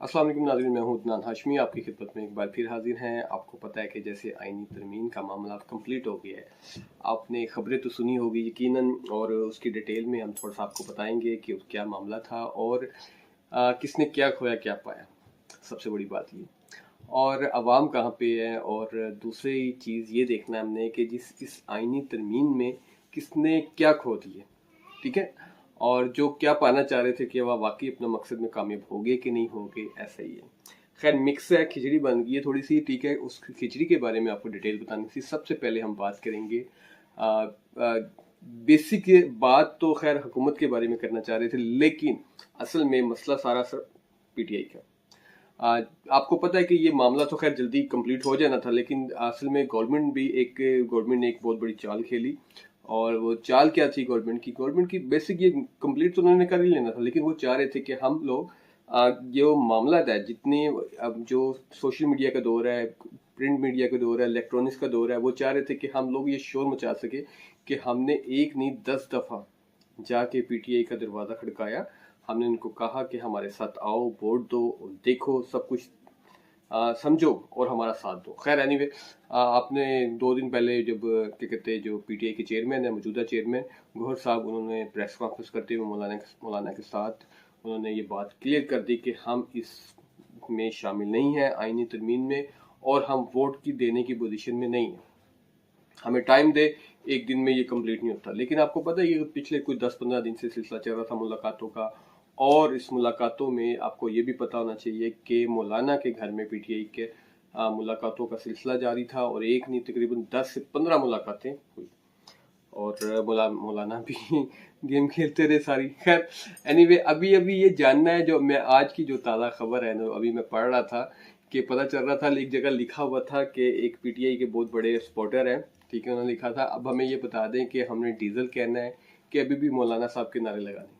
अस्सलाम वालेकुम नाज़रीन, मैं हूं अदनान हाशमी आपकी खिदमत में एक बार फिर हाजिर हैं। आपको पता है कि जैसे आईनी तरमीम का मामला कंप्लीट हो गया है, आपने खबरें तो सुनी होगी यकीनन, और उसकी डिटेल में हम थोड़ा सा आपको बताएंगे कि क्या मामला था और किसने क्या खोया क्या पाया। सबसे बड़ी बात ये, और अवाम कहाँ पे है, और दूसरी चीज़ ये देखना है हमने कि जिस इस आईनी तरमीम में किसने क्या खो दिया, ठीक है, और जो क्या पाना चाह रहे थे कि वह वाकई अपना मकसद में कामयाब हो गए कि नहीं हो गए, ऐसा ही है। खैर मिक्स है, खिचड़ी बन गई है थोड़ी सी, ठीक है। उस खिचड़ी के बारे में आपको डिटेल बतानी थी। सबसे पहले हम बात करेंगे बेसिक बात तो खैर हुकूमत के बारे में करना चाह रहे थे, लेकिन असल में मसला सारा सर पीटीआई का। आपको पता है कि ये मामला तो खैर जल्दी कंप्लीट हो जाना था, लेकिन असल में गवर्नमेंट ने एक बहुत बड़ी चाल खेली। और वो चाल क्या थी गवर्नमेंट की बेसिक ये कंप्लीट तो उन्होंने कर ही लेना था, लेकिन वो चाह रहे थे कि हम लोग जो मामला है, जितने अब जो सोशल मीडिया का दौर है, प्रिंट मीडिया का दौर है, इलेक्ट्रॉनिक्स का दौर है, वो चाह रहे थे कि हम लोग ये शोर मचा सके कि हमने एक नहीं 10 दफा जाके पीटीआई का दरवाजा खड़काया। हमने उनको कहा कि हमारे साथ आओ, वोट दो, देखो सब कुछ समझो और हमारा साथ दो। खैर एनीवे, आपने 2 दिन पहले जब क्या कहते हैं, जो पीटीआई के चेयरमैन है, मौजूदा चेयरमैन गौहर साहब, उन्होंने प्रेस कॉन्फ्रेंस करते हुए मौलाना के साथ उन्होंने ये बात क्लियर कर दी कि हम इसमें शामिल नहीं हैं आईनी तरमीम में, और हम वोट की देने की पोजीशन में नहीं है। हमें टाइम दे, एक दिन में ये कंप्लीट नहीं होता। लेकिन आपको पता है ये पिछले कुछ 10-15 दिन से सिलसिला चल रहा था मुलाकातों का, और इस मुलाकातों में आपको ये भी पता होना चाहिए कि मौलाना के घर में पीटीआई के मुलाकातों का सिलसिला जारी था, और एक नहीं तकरीबन 10 से 15 मुलाकातें हुई, और मौलाना भी गेम खेलते रहे सारी। खैर एनीवे, अभी अभी ये जानना है, जो मैं आज की जो ताज़ा खबर है ना, अभी मैं पढ़ रहा था कि पता चल रहा था, एक जगह लिखा हुआ था कि एक पीटीआई के बहुत बड़े सपोर्टर हैं, ठीक है, उन्होंने लिखा था अब हमें ये बता दें कि हमने डीजल कहना है कि अभी भी मौलाना साहब के नारे लगाने।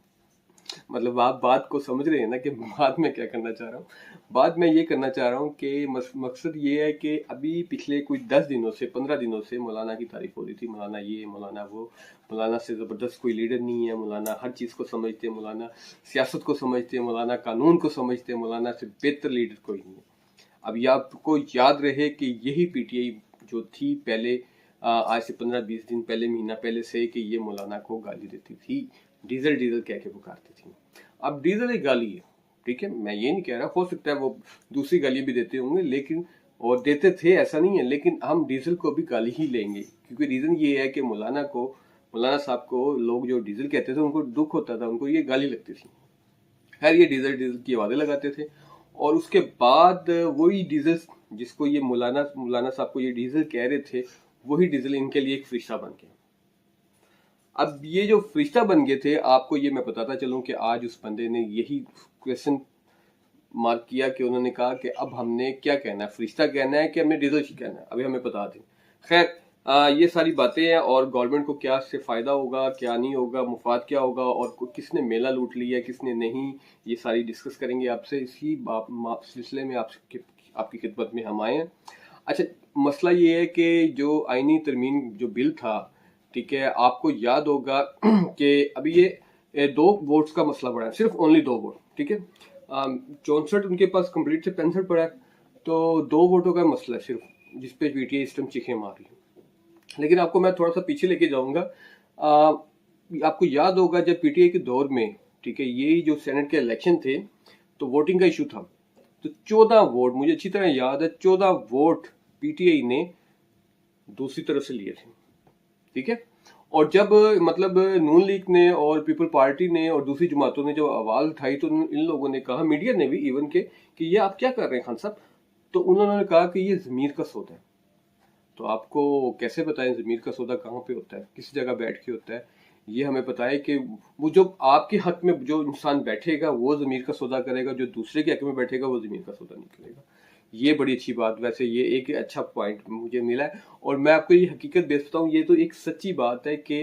मतलब आप बात को समझ रहे हैं ना कि बात में क्या करना चाह रहा हूँ। बात मैं ये करना चाह रहा हूँ कि मकसद ये है कि अभी पिछले कुछ 10 दिनों से 15 दिनों से मौलाना की तारीफ हो रही थी, मौलाना ये, मौलाना वो, मौलाना से ज़बरदस्त कोई लीडर नहीं है, मौलाना हर चीज़ को समझते हैं, मौलाना सियासत को समझते हैं, मौलाना कानून को समझते हैं, मौलाना से बेहतर लीडर कोई नहीं है। अब ये आपको याद रहे कि यही पीटीआई जो थी पहले, आज से 15-20 दिन पहले, महीना पहले से, कि ये मौलाना को गाली देती थी, डीजल डीजल कह के पुकारती थी। अब डीजल एक गाली है, ठीक है, मैं ये नहीं कह रहा, हो सकता है वो दूसरी गाली भी देते होंगे, लेकिन और देते थे ऐसा नहीं है, लेकिन हम डीजल को भी गाली ही लेंगे, क्योंकि रीजन ये है कि मौलाना साहब को लोग जो डीजल कहते थे उनको दुख होता था, उनको ये गाली लगती थी। खैर ये डीजल डीजल की आवाजें लगाते थे, और उसके बाद वही डीजल जिसको ये मौलाना साहब को ये डीजल कह रहे थे, वही डीजल इनके लिए एक फरिश्ता बन गया। अब ये जो फरिश्ता बन गए थे, आपको ये मैं बताता चलूं कि आज उस बंदे ने यही क्वेश्चन मार्क किया कि उन्होंने कहा कि अब हमने क्या कहना है, फरिश्ता कहना है कि हमने डीजल कहना है, अभी हमें बता दें। खैर ये सारी बातें हैं, और गवर्नमेंट को क्या इससे फायदा होगा, क्या नहीं होगा, मुफाद क्या होगा, और किसने मेला लूट लिया किसने नहीं, ये सारी डिस्कस करेंगे आपसे। इसी सिलसिले में आपकी खिदमत में हम आए हैं। अच्छा, मसला ये है कि जो आईनी तरमीम जो बिल था, ठीक है, आपको याद होगा कि अभी ये 2 वोट्स का मसला पड़ा है, सिर्फ ओनली 2 वोट, ठीक है। 64 उनके पास कंप्लीट से 65 पड़ा है, तो 2 वोटों का मसला है सिर्फ, जिसपे पीटीआई इस टाइम चीखें मार रही है। लेकिन आपको मैं थोड़ा सा पीछे लेके जाऊंगा। आपको याद होगा जब पीटीआई के दौर में, ठीक है, ये जो सेनेट के इलेक्शन थे, तो वोटिंग का इशू था, तो 14 वोट मुझे अच्छी तरह याद है, 14 वोट पीटीआई ने दूसरी तरफ से लिए थे, ठीक है। और जब मतलब नून लीग ने और पीपल पार्टी ने और दूसरी जमातों ने जब आवाज उठाई, तो इन लोगों ने कहा, मीडिया ने भी इवन के, कि ये आप क्या कर रहे हैं खान साहब। तो उन्होंने कहा कि ये जमीर का सौदा है। तो आपको कैसे बताएं जमीर का सौदा कहाँ पे होता है, किस जगह बैठ के होता है। ये हमें पता है कि वो जो आपके हक में जो इंसान बैठेगा वो जमीर का सौदा करेगा, जो दूसरे के हक में बैठेगा वो जमीर का सौदा नहीं करेगा। ये बड़ी अच्छी बात, वैसे ये एक अच्छा पॉइंट मुझे मिला है, और मैं आपको ये हकीकत बेच बताऊं, ये तो एक सच्ची बात है कि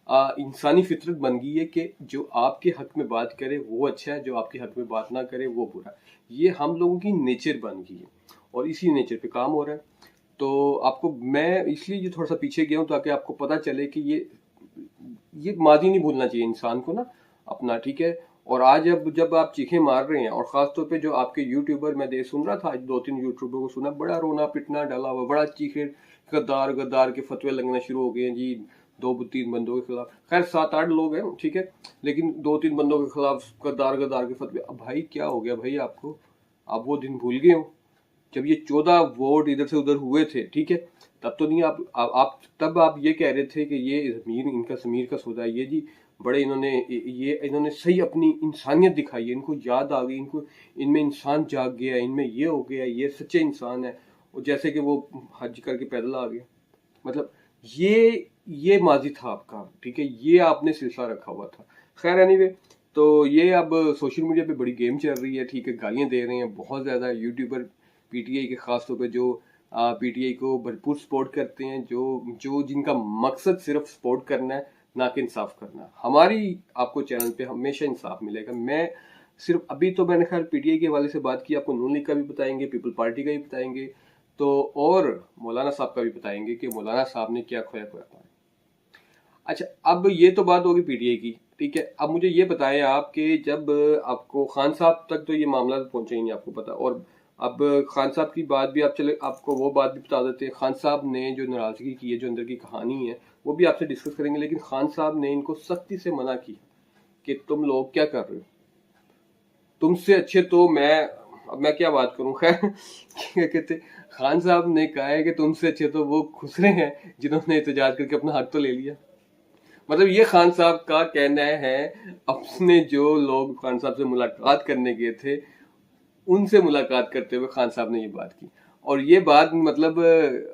इंसानी फितरत बन गई है कि जो आपके हक में बात करे वो अच्छा है, जो आपके हक में बात ना करे वो बुरा है। ये हम लोगों की नेचर बन गई है, और इसी नेचर पे काम हो रहा है। तो आपको मैं इसलिए ये थोड़ा सा पीछे गया हूँ, ताकि आपको पता चले कि ये माजी नहीं भूलना चाहिए इंसान को ना अपना, ठीक है। और आज अब जब आप चीखें मार रहे हैं, और खासतौर पे जो आपके यूट्यूबर, मैं दे सुन रहा था आज 2-3 यूट्यूबर को सुना, बड़ा रोना पिटना डाला हुआ, बड़ा चीखे, गद्दार गद्दार के फतवे लगना शुरू हो गए हैं जी 2-3 बंदों के खिलाफ। खैर 7-8 लोग हैं, ठीक है, लेकिन 2-3 बंदों के खिलाफ गद्दार गद्दार के फतवे। अब भाई क्या हो गया भाई आपको? आप वो दिन भूल गए हो जब ये 14 वोट इधर से उधर हुए थे, ठीक है? तब तो नहीं आप तब आप ये कह रहे थे कि ये जमीर इनका जमीर का सौदा है, ये जी बड़े इन्होंने सही अपनी इंसानियत दिखाई है, इनको याद आ गई, इनको इनमें इंसान जाग गया, इनमें ये हो गया, ये सच्चे इंसान है। और जैसे कि वो हज करके पैदल आ गया, मतलब ये माजी था आपका, ठीक है, ये आपने सिलसिला रखा हुआ था। खैर एनीवे, तो ये अब सोशल मीडिया पे बड़ी गेम चल रही है, ठीक है, गालियां दे रहे हैं बहुत ज़्यादा यूट्यूबर पीटीआई के, खास तौर पे जो पीटीआई को भरपूर सपोर्ट करते हैं, जो जो जिनका मकसद सिर्फ सपोर्ट करना है, ना कि इंसाफ करना। हमारी आपको चैनल पे हमेशा इंसाफ मिलेगा। मैं सिर्फ अभी तो मैंने खैर पीटीआई के हवाले से बात की, आपको नून लीग का भी बताएंगे, पीपल पार्टी का भी बताएंगे, तो और मौलाना साहब का भी बताएंगे कि मौलाना साहब ने क्या खोया खोया था। अच्छा, अब ये तो बात होगी पीटीआई की, ठीक है। अब मुझे ये बताएं आप कि जब आपको खान साहब तक तो ये मामला पहुंचा ही नहीं, आपको पता, और अब खान साहब की बात भी आप चले, आपको वो बात भी बता देते हैं। खान साहब ने जो नाराजगी की है, जो अंदर की कहानी है, वो भी आपसे डिस्कस करेंगे। लेकिन खान साहब ने इनको सख्ती से मना की कि तुम लोग क्या कर रहे हो, तुमसे अच्छे तो मैं, अब मैं क्या बात करूं, खैर क्या कहते, खान साहब ने कहा है कि तुमसे अच्छे तो वो खुसरे हैं जिन्होंने एहतजाज करके अपना हक तो ले लिया। मतलब ये खान साहब का कहना है, अपने जो लोग खान साहब से मुलाकात करने गए थे उनसे मुलाकात करते हुए खान साहब ने ये बात की। और ये बात मतलब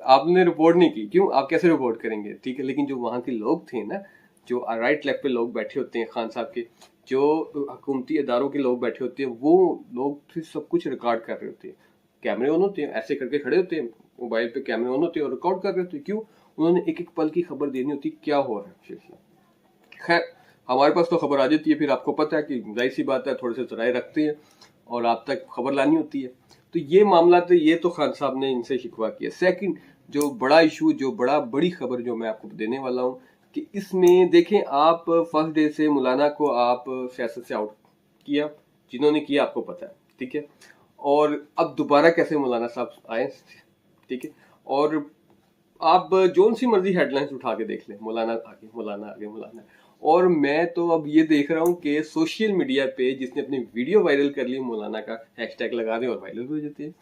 आपने रिपोर्ट नहीं की, क्यों, आप कैसे रिपोर्ट करेंगे, ठीक है। लेकिन जो वहां के लोग थे ना, जो राइट लेफ्ट पे लोग बैठे होते हैं खान साहब के, जो हुकूमती इदारों के लोग बैठे होते हैं, वो लोग फिर सब कुछ रिकॉर्ड कर रहे होते हैं, कैमरे ऑन होते हैं, ऐसे करके खड़े होते हैं, मोबाइल पे कैमरे ऑन होते हैं और रिकॉर्ड कर रहे होते हैं। क्यों? उन्होंने एक एक पल की खबर देनी होती, क्या हो रहा है सिलसिला। खैर, हमारे पास तो खबर आ जाती है, फिर आपको पता है कि जाहिर सी बात है, थोड़े से जराए रखते हैं और आप तक खबर लानी होती है। तो ये मामला तो ये तो खान साहब ने इनसे शिकवा किया। सेकंड, जो बड़ा इशू, जो बड़ी खबर जो मैं आपको देने वाला हूँ, कि इसमें देखें आप, फर्स्ट डे से मौलाना को आप सियासत से आउट किया, जिन्होंने किया आपको पता है, ठीक है। और अब दोबारा कैसे मौलाना साहब आए, ठीक है। और आप जोन सी मर्जी हेडलाइंस उठा के देख लें, मौलाना आगे, मौलाना आगे, मौलाना। और मैं तो अब ये देख रहा हूँ कि सोशल मीडिया पे जिसने अपनी वीडियो वायरल कर ली, मौलाना का हैशटैग लगा दें और वायरल हो जाती है।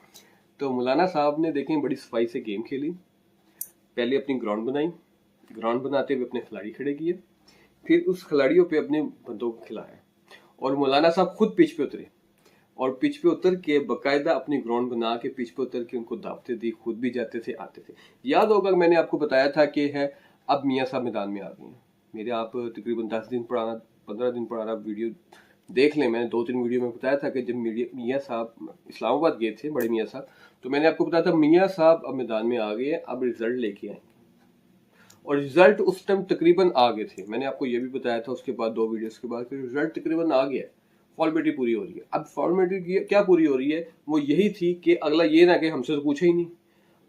तो मौलाना साहब ने देखें बड़ी सफाई से गेम खेली। पहले अपनी ग्राउंड बनाई, ग्राउंड बनाते हुए अपने खिलाड़ी खड़े किए, फिर उस खिलाड़ियों पे अपने बंदूक खिलाया, और मौलाना साहब खुद पिच पे उतरे, और पिच पे उतर के बकायदा अपनी ग्राउंड बना के पिच पे उतर के उनको दावतें दी, खुद भी जाते थे आते थे। याद होगा मैंने आपको बताया था कि है अब मियाँ साहब मैदान में आ गए हैं। मेरे आप तकरीबन 10 दिन पुराना, 15 दिन पुराना वीडियो देख लें, मैंने 2-3 वीडियो में बताया था कि जब मियाँ साहब इस्लामाबाद गए थे, बड़े मियाँ साहब, तो मैंने आपको बताया था मियाँ साहब अब मैदान में आ गए हैं, अब रिजल्ट लेके आएंगे। और रिजल्ट उस टाइम तकरीबन आ गए थे, मैंने आपको ये भी बताया था उसके बाद 2 वीडियोस के बाद, रिजल्ट तकरीबन आ गया है, फॉर्मेलिटी पूरी हो रही है। अब फॉर्मेलिटी क्या पूरी हो रही है, वो यही थी कि अगला ये ना कि हमसे तो पूछा ही नहीं।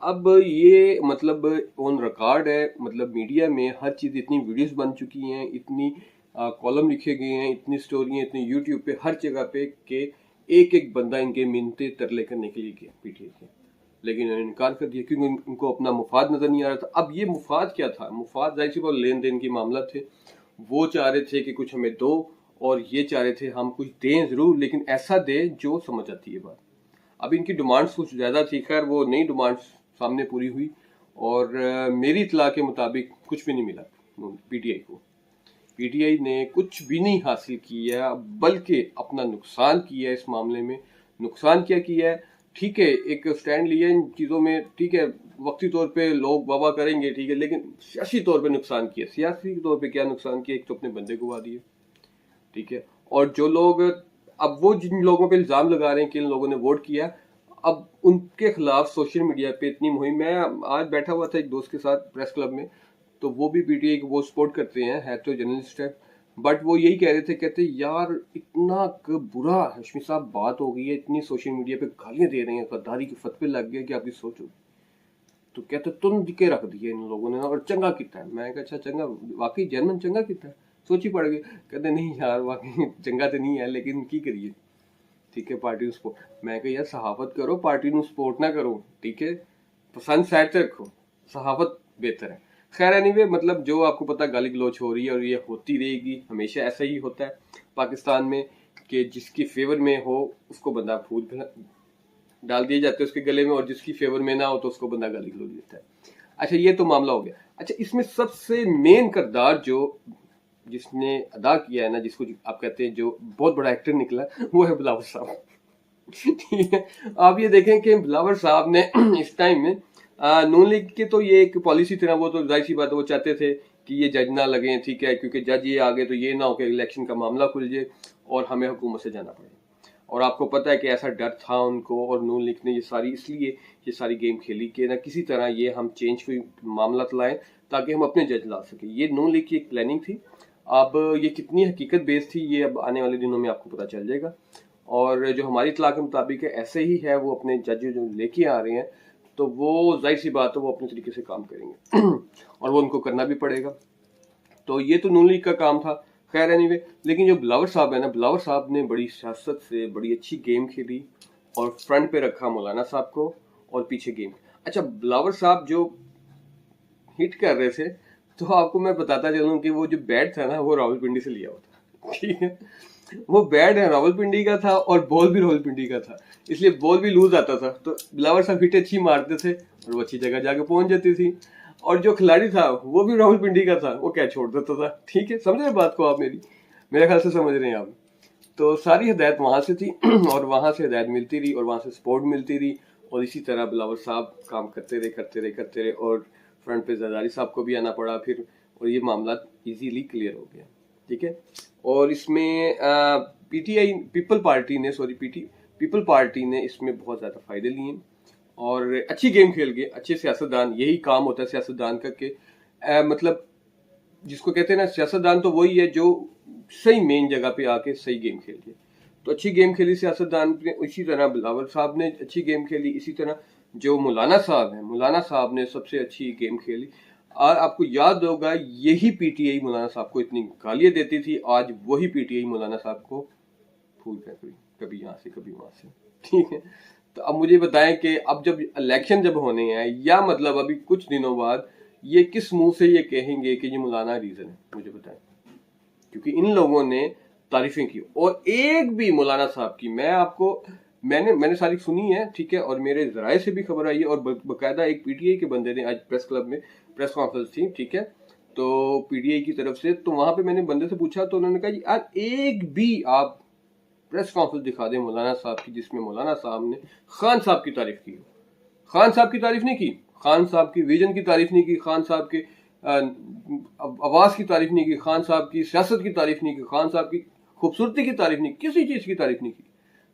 अब ये मतलब ऑन रिकॉर्ड है, मतलब मीडिया में हर चीज़, इतनी वीडियोस बन चुकी हैं, इतनी कॉलम लिखे गए हैं, इतनी स्टोरियाँ, इतनी यूट्यूब पे हर जगह पे कि एक एक बंदा इनके मिन्नते तरले करने के लिए गया पीटीआई के, लेकिन उन्होंने इनकार कर दिया क्योंकि उनको अपना मुफाद नजर नहीं आ रहा था। अब ये मुफाद क्या था, मुफाद जाहिर सी बात लेन देन की मामला थे। वो चाह रहे थे कि कुछ हमें दो, और ये चाह रहे थे हम कुछ दें जरूर, लेकिन ऐसा दें जो समझ आती है बात। अब इनकी डिमांड्स कुछ ज्यादा थी, खैर वो नई डिमांड्स सामने पूरी हुई, और मेरी इतला के मुताबिक कुछ भी नहीं मिला पीटीआई को। पीटीआई ने कुछ भी नहीं हासिल किया, बल्कि अपना नुकसान किया इस मामले में। नुकसान क्या किया है, ठीक है, एक स्टैंड लिया इन चीज़ों में, ठीक है, वक्ती तौर पे लोग वाह करेंगे, ठीक है, लेकिन सियासी तौर पे नुकसान किया। सियासी तौर पे क्या नुकसान किया, एक तो अपने बंदे गुवा दिए, ठीक है, और जो लोग, अब वो जिन लोगों पे इल्ज़ाम लगा रहे हैं कि इन लोगों ने वोट किया, अब उनके खिलाफ सोशल मीडिया पे इतनी मुहिम। मैं आज बैठा हुआ था एक दोस्त के साथ प्रेस क्लब में, तो वो भी पीटीआई को वो सपोर्ट करते हैं, है तो जर्नलिस्ट है, बट वो यही कह रहे थे, कहते यार इतना बुरा हाशमी साहब बात हो गई है, इतनी सोशल मीडिया पे गालियां दे रहे हैं, गद्दारी के फतवे लग गए कि आपकी सोचो। तो कहते तुम के रख दिए इन लोगों ने और चंगा किता है। मैं कहा अच्छा चंगा, वाकई जर्मन चंगा किता है, सोची पड़ गई, कहते नहीं यार वाकई चंगा तो नहीं है लेकिन की करिए, ठीक है पार्टी सपोर्ट। मैं कहा यार सहाफत करो, पार्टी सपोर्ट ना करो, ठीक है पसंद साइड से रखो, सहाफत बेहतर है। खैर एनीवे, मतलब जो आपको पता गाली गलौच हो रही है और ये होती रहेगी, हमेशा ऐसा ही होता है पाकिस्तान में कि जिसकी फेवर में हो उसको बंदा फूल डाल दिए जाते हैं उसके गले में, और जिसकी फेवर में ना हो तो उसको बंदा गाली गलौज देता है। अच्छा ये तो मामला हो गया। अच्छा इसमें सबसे मेन किरदार जो जिसने अदा किया है ना, जिसको आप कहते हैं जो बहुत बड़ा एक्टर निकला, वो है बिलावल साहब। ठीक है, आप ये देखें कि बिलावल साहब ने इस टाइम में नून लीग के तो ये एक पॉलिसी थी ना, वो तो जाहिर सी बात है वो चाहते थे कि ये जज ना लगे, ठीक है, क्योंकि जज ये आगे तो ये ना हो कि इलेक्शन का मामला खुल जाए और हमें हुकूमत से जाना पड़े। और आपको पता है कि ऐसा डर था उनको, और नून लीग ने ये सारी गेम खेली कि ना किसी तरह ये हम चेंज कोई मामला लाएं ताकि हम अपने जज ला सके। ये नून लीग की एक प्लानिंग थी। अब ये कितनी हकीकत बेस्ड थी ये अब आने वाले दिनों में आपको पता चल जाएगा। और जो हमारी इत्तला के मुताबिक है ऐसे ही है, वो अपने जज जो लेके आ रहे हैं तो वो जाहिर सी बात है वो अपने तरीके से काम करेंगे और वो उनको करना भी पड़ेगा। तो ये तो नून लीग का काम था। खैर एनीवे, लेकिन जो बिलावल साहब है ना, बिलावल साहब ने बड़ी सियासत से बड़ी अच्छी गेम खेली और फ्रंट पे रखा मौलाना साहब को और पीछे गेम। अच्छा बिलावल साहब जो हिट कर रहे थे, तो आपको मैं बताता चलूं कि वो जो बैट था ना वो रावलपिंडी से लिया हुआ था। ठीक है, वो बैट है रावलपिंडी का था और बॉल भी रावलपिंडी का था, इसलिए बॉल भी लूज आता था। तो बिलावल साहब हिट अच्छी मारते थे और वो अच्छी जगह जाके पहुंच जाती थी। और जो खिलाड़ी था वो भी रावलपिंडी का था, वो कैच छोड़ देता था। ठीक है, समझ रहे बात को आप मेरी? मेरे ख्याल से समझ रहे हैं आप। तो सारी हिदायत वहां से थी और वहां से हिदायत मिलती रही और वहां से सपोर्ट मिलती रही, और इसी तरह बिलावल साहब काम करते रहे और फ्रंट पे जरदारी साहब को भी आना पड़ा फिर, और ये मामला इजीली क्लियर हो गया। ठीक है, और इसमें पीटीआई पीपल पार्टी ने इसमें बहुत ज्यादा फायदे लिए और अच्छी गेम खेल गए। अच्छे सियासतदान, यही काम होता है सियासतदान का कि मतलब जिसको कहते हैं ना सियासतदान, तो वही है जो सही मेन जगह पे आके सही गेम खेल गए। तो अच्छी गेम खेली सियासतदान ने, इसी तरह बिलावल साहब ने अच्छी गेम खेली, इसी तरह जो मौलाना साहब हैं, मौलाना साहब ने सबसे अच्छी गेम खेली। और आपको याद होगा यही पीटीआई मौलाना साहब को इतनी गालियां देती थी, आज वही पीटीआई मौलाना साहब को फूल फेंक रही, कभी यहाँ से कभी वहां से। ठीक है, तो अब मुझे बताएं कि अब जब इलेक्शन जब होने हैं, या मतलब अभी कुछ दिनों बाद, ये किस मुंह से ये कहेंगे कि ये मौलाना रीजन है? मुझे बताएं, क्योंकि इन लोगों ने तारीफें की और एक भी मौलाना साहब की मैंने सारी सुनी है। ठीक है, और मेरे जराये से भी खबर आई है, और बकायदा एक पीटीआई के बंदे ने आज प्रेस क्लब में प्रेस कॉन्फ्रेंस थी, ठीक है, तो पीटीआई की तरफ से, तो वहां पे मैंने बंदे से पूछा तो उन्होंने कहा यार एक भी आप प्रेस कॉन्फ्रेंस दिखा दें मौलाना साहब की जिसमें मौलाना साहब ने खान साहब की तारीफ की हो। खान साहब की तारीफ नहीं की, खान साहब की विजन की तारीफ नहीं की, खान साहब के आवाज की तारीफ नहीं की, खान साहब की सियासत की तारीफ नहीं की, खान साहब की खूबसूरती की तारीफ नहीं, किसी चीज की तारीफ नहीं की।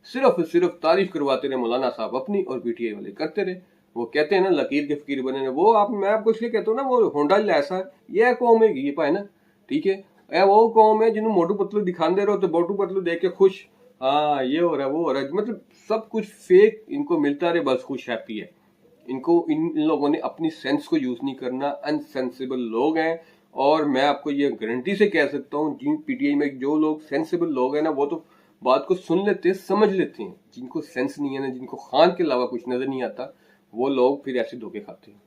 सिर्फ तारीफ करवाते रहे मौलाना साहब अपनी, और पीटीआई वाले करते रहे। वो कहते हैं ना लकीर के फकीर बने, वो आप मैं आपको इसलिए कहता हूँ ना, वो होंडा ऐसा ये कौम है ये पाए ना, ठीक है, वो कौम है जिन्होंने मोटू पतलू दिखाते रहो तो मोटू पतलू देख के खुश, हाँ ये हो रहा है वो हो रहा है, मतलब सब कुछ फेक इनको मिलता रहे, बस खुश हैप्पी है। इन लोगों ने अपनी सेंस को यूज नहीं करना, अनसेंसिबल लोग हैं। और मैं आपको ये गारंटी से कह सकता हूँ जिन पीटीआई में जो लोग सेंसिबल लोग हैं ना, वो तो बात को सुन लेते हैं, समझ लेते हैं। जिनको सेंस नहीं है ना, जिनको खान के अलावा कुछ नजर नहीं आता, वो लोग फिर ऐसे धोखे खाते हैं।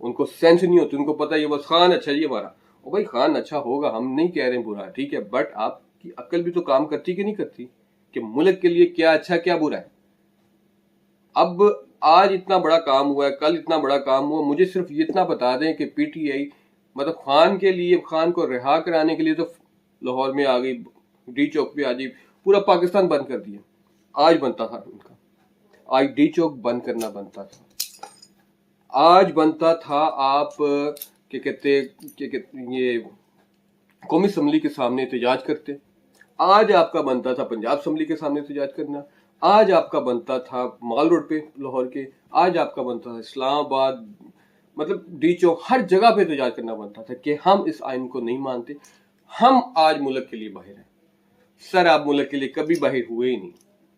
उनको सेंस नहीं होती, उनको पता है बस खान अच्छा जी हमारा, और भाई खान अच्छा होगा, हम नहीं कह रहे बुरा, ठीक है, बट आपकी अक्ल भी तो काम करती कि नहीं करती कि मुल्क के लिए क्या अच्छा क्या बुरा है। अब आज इतना बड़ा काम हुआ है, कल इतना बड़ा काम हुआ, मुझे सिर्फ इतना बता दें कि पीटीआई मतलब खान के लिए, खान को रिहा कराने के लिए तो लाहौर में आ गई, डी चौक पे आ गई, पूरा पाकिस्तान बंद कर दिया। आज बनता था उनका, आज डी चौक बंद करना बनता था, आज बनता था आप क्या कहते ये कौमी असम्बली के सामने एहतजाज करते, आज आपका बनता था पंजाब असम्बली के सामने एहतजाज करना, आज आपका बनता था माल रोड पे लाहौर के, आज आपका बनता था इस्लामाबाद, मतलब डी चौक, हर जगह पे एहतजाज करना बनता था कि हम इस आइन को नहीं मानते, हम आज मुल्क के लिए बाहर हैं। सर आप मुल्क के लिए कभी बाहर हुए ही नहीं,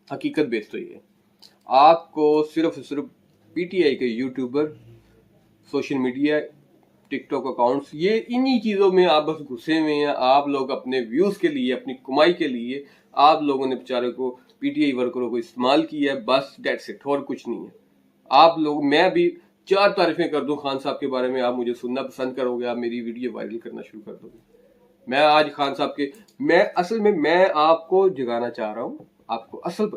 हकीकत बेस तो ये आपको सिर्फ पीटीआई के YouTuber, social media TikTok accounts, ये इन्हीं चीज़ों में आप बस घुसे हुए हैं। आप लोग अपने व्यूज़ के लिए, अपनी कमाई के लिए आप लोगों ने बेचारे को, पीटीआई वर्करों को इस्तेमाल किया है, बस डेट्स इट, और कुछ नहीं है। आप लोग, मैं भी 4 तारीफें कर दूं खान साहब के बारे में, आप मुझे सुनना पसंद करोगे, आप मेरी वीडियो वायरल करना शुरू कर दोगे। मैं आज खान साहब के, मैं असल में मैं आपको जगाना चाह रहा हूँ, आपको असल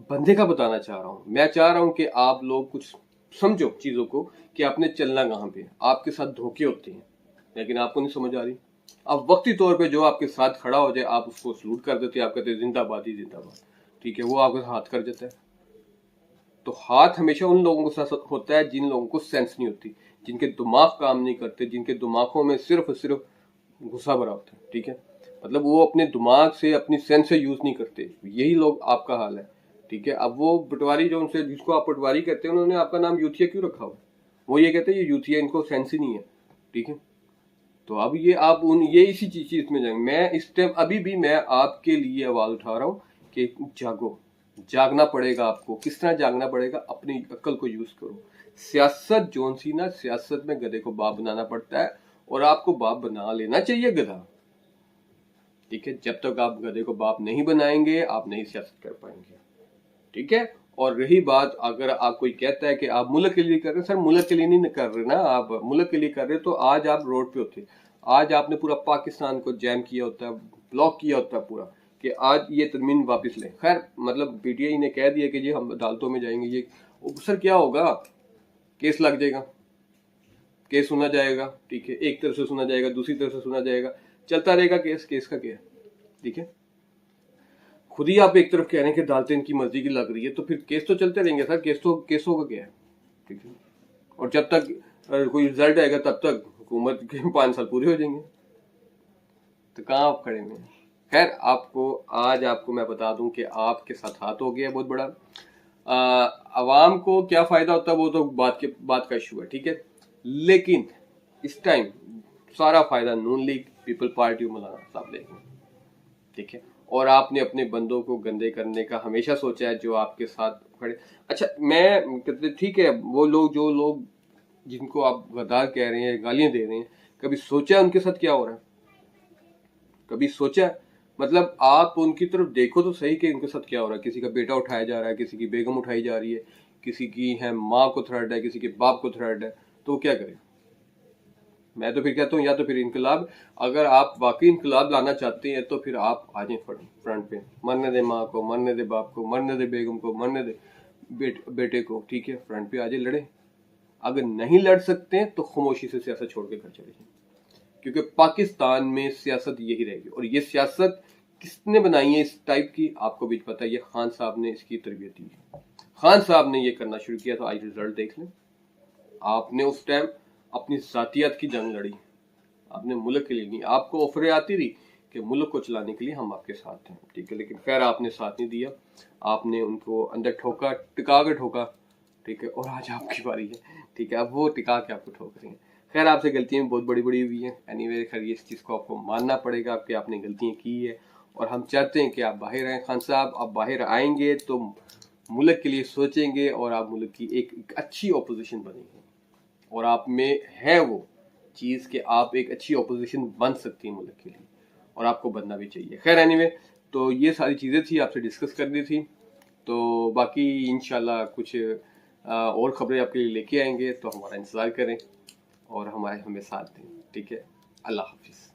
बंदे का बताना चाह रहा हूँ। मैं चाह रहा हूँ कि आप लोग कुछ समझो चीज़ों को, कि आपने चलना कहाँ पे। आपके साथ धोखे होते हैं लेकिन आपको नहीं समझ आ रही। अब वक्ती तौर पे जो आपके साथ खड़ा हो जाए आप उसको सलूट कर देते हैं, आप कहते हैं जिंदाबाद ही जिंदाबाद, ठीक है, वो आपके हाथ कर जाता है। तो हाथ हमेशा उन लोगों के साथ होता है जिन लोगों को सेंस नहीं होती, जिनके दिमाग काम नहीं करते, जिनके दिमागों में सिर्फ सिर्फ गुस्सा भरा होता है, ठीक है, मतलब वो अपने दिमाग से, अपनी सेंस से यूज नहीं करते। यही लोग आपका हाल है, ठीक है। अब वो पटवारी जो उनसे, जिसको आप पटवारी कहते हैं, उन्होंने आपका नाम यूथिया क्यों रखा हुआ? वो ये कहते हैं ये यूथिया, इनको सेंस ही नहीं है, ठीक है। तो अब ये आप ये इसी चीज में जाएंगे। मैं इस टाइम अभी भी मैं आपके लिए आवाज उठा रहा हूँ कि जागो, जागना पड़ेगा आपको। किस तरह जागना पड़ेगा? अपनी अक्ल को यूज करो। सियासत जोन सी ना, सियासत में गधे को बाप बनाना पड़ता है, और आपको बाप बना लेना चाहिए गधा, ठीक है। जब तक आप गधे को बाप नहीं बनाएंगे आप नहीं सियासत कर पाएंगे, ठीक है। और रही बात, अगर आप कोई कहता है कि आप मुल्क के लिए कर रहे हैं, सर मुल्क के लिए नहीं कर रहे ना, आप मुल्क के लिए कर रहे तो आज आप रोड पे होते, आज आपने पूरा पाकिस्तान को जैम किया होता है, ब्लॉक किया होता है पूरा, कि आज ये तरमीम वापस लें। खैर मतलब पीटीआई ने कह दिया कि जी हम अदालतों में जाएंगे, ये सर क्या होगा? केस लग जाएगा, केस सुना जाएगा, ठीक है, एक तरफ से सुना जाएगा, दूसरी तरफ से सुना जाएगा, चलता रहेगा केस। केस का क्या है, ठीक है। खुद ही आप एक तरफ कह रहे हैं कि अदालतें इनकी मर्जी की लग रही है, तो फिर केस तो चलते रहेंगे सर। केसों का क्या है, ठीक है। और जब तक कोई रिजल्ट आएगा तब तक हुकूमत के 5 साल पूरे हो जाएंगे, तो कहाँ आप खड़े हैं? खैर आपको आज आपको मैं बता दूं कि आपके साथ हाथ हो गया बहुत बड़ा। आवाम को क्या फायदा होता है वो तो बात का इशू है, ठीक है। लेकिन इस टाइम सारा फायदा नून लीग, पीपल पार्टी, मौलाना साहब लेंगे, ठीक है। और आपने अपने बंदों को गंदे करने का हमेशा सोचा है, जो आपके साथ खड़े। अच्छा मैं कहते ठीक है, वो लोग, जो लोग जिनको आप गद्दार कह रहे हैं, गालियां दे रहे हैं, कभी सोचा उनके साथ क्या हो रहा है? कभी सोचा? मतलब आप उनकी तरफ देखो तो सही कि उनके साथ क्या हो रहा है। किसी का बेटा उठाया जा रहा है, किसी की बेगम उठाई जा रही है, किसी की है माँ को थ्रेट है, किसी के बाप को थ्रेट है, तो वो क्या करे? मैं तो फिर कहता हूँ या तो फिर इनकलाब, अगर आप वाकई इनकलाब लाना चाहते हैं तो फिर आप आ जाए फ्रंट पे, मरने दे माँ को, मरने दे बाप को, मरने दे बेगम को, मरने दे बेटे को, ठीक है, फ्रंट पे आ जाए, लड़े। अगर नहीं लड़ सकते हैं तो खामोशी से सियासत छोड़ के घर चले जाए, क्योंकि पाकिस्तान में सियासत यही रहेगी। और ये सियासत किसने बनाई है इस टाइप की, आपको भी पता है, ये खान साहब ने इसकी तरबियत दी है। खान साहब ने ये करना शुरू किया, तो आज रिजल्ट देख लें। आपने उस टाइम अपनी जातियत की जंग लड़ी, आपने मुल्क के लिए नहीं। आपको ऑफरें आती रही कि मुल्क को चलाने के लिए हम आपके साथ हैं, ठीक है, लेकिन खैर आपने साथ नहीं दिया, आपने उनको अंदर ठोका, टिका के ठोका, ठीक है। और आज आपकी बारी है, ठीक है, अब वो टिका के आपको ठोक रहे हैं। खैर आपसे गलतियां बहुत बड़ी बड़ी हुई हैं, एनीवे खैर इस चीज़ को आपको मानना पड़ेगा कि आपने गलतियां की है, और हम चाहते हैं कि आप बाहर आएँ। खान साहब आप बाहर आएंगे तो मुल्क के लिए सोचेंगे, और आप मुल्क की एक अच्छी अपोजिशन बनेंगे, और आप में है वो चीज़ कि आप एक अच्छी अपोजिशन बन सकती है मुल्क के लिए, और आपको बनना भी चाहिए। खैर एनीवे, तो ये सारी चीज़ें थी, आपसे डिस्कस करनी थी। तो बाकी इंशाल्लाह कुछ और खबरें आपके लिए लेके आएंगे, तो हमारा इंतज़ार करें और हमें साथ दें, ठीक है। अल्लाह हाफिज़।